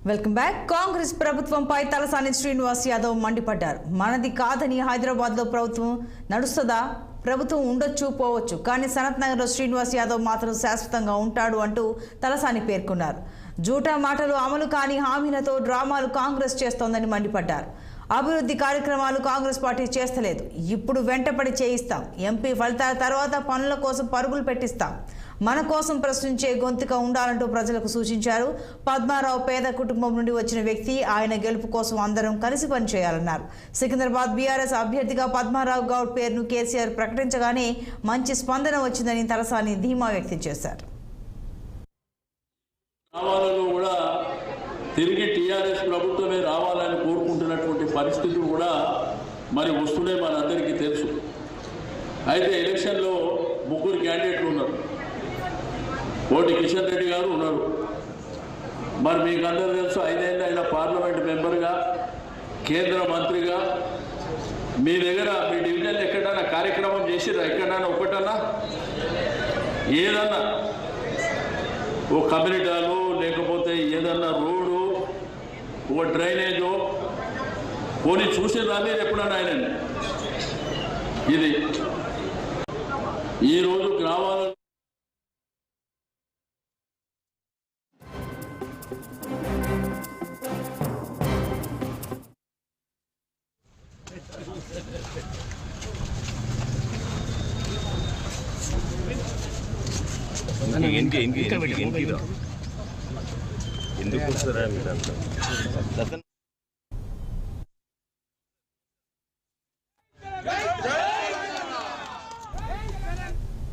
Welcome back. Congress ప్రభుత్వంపై తలసాని శ్రీనివాస్ యాదవ్ మండిపడ్డారు. మనది కాదని హైదరాబాద్లో ప్రభుత్వం నడుస్తుందా? ప్రభుత్వం ఉండొచ్చు పోవచ్చు, కానీ సనత్ నగర్లో శ్రీనివాస్ యాదవ్ మాత్రం శాశ్వతంగా ఉంటాడు అంటూ తలసాని పేర్కొన్నారు. జూటా మాటలు అమలు కాని హామీలతో డ్రామాలు కాంగ్రెస్ చేస్తోందని మండిపడ్డారు. అభివృద్ధి కార్యక్రమాలు కాంగ్రెస్ పార్టీ చేస్తలేదు, ఇప్పుడు వెంటపడి చేయిస్తాం. ఎంపీ ఫలితాల తర్వాత పనుల కోసం పరుగులు పెట్టిస్తాం. మన కోసం ప్రశ్నించే గొంతుక ఉండాలంటూ ప్రజలకు సూచించారు. పద్మారావు పేద కుటుంబం నుండి వచ్చిన వ్యక్తి. ఆయన గెలుపు కోసం అందరం కలిసి పనిచేయాలన్నారు. సికింద్రాబాద్ బీఆర్ఎస్ అభ్యర్థిగా పద్మారావు గౌడ్ పేరును కేసీఆర్ ప్రకటించగానే మంచి స్పందన వచ్చిందని తలసాని ధీమా వ్యక్తం చేశారు. తిరిగి టీఆర్ఎస్ ప్రభుత్వమే రావాలని కోరుకుంటున్నటువంటి పరిస్థితులు కూడా మరి వస్తుండే మనందరికీ తెలుసు. అయితే ఎలక్షన్లో 3 క్యాండిడేట్లు ఉన్నారు. కోటి కిషన్ రెడ్డి గారు ఉన్నారు. మరి మీకు అందరూ తెలుసు, 5 ఏళ్ళు ఆయన పార్లమెంట్ మెంబర్గా, కేంద్ర మంత్రిగా మీ దగ్గర మీ డివిజన్ ఎక్కడైనా కార్యక్రమం చేసిరా? ఎక్కడైనా ఒకటన్నా ఏదన్నా ఓ కమ్యూనిటీలో లేకపోతే ఏదన్నా రోడ్డు ఓ డ్రైనేజో పోనీ చూసేదాన్ని ఎప్పుడన్నా ఆయన ఇది ఈరోజు గ్రామాలలో ఎందుకు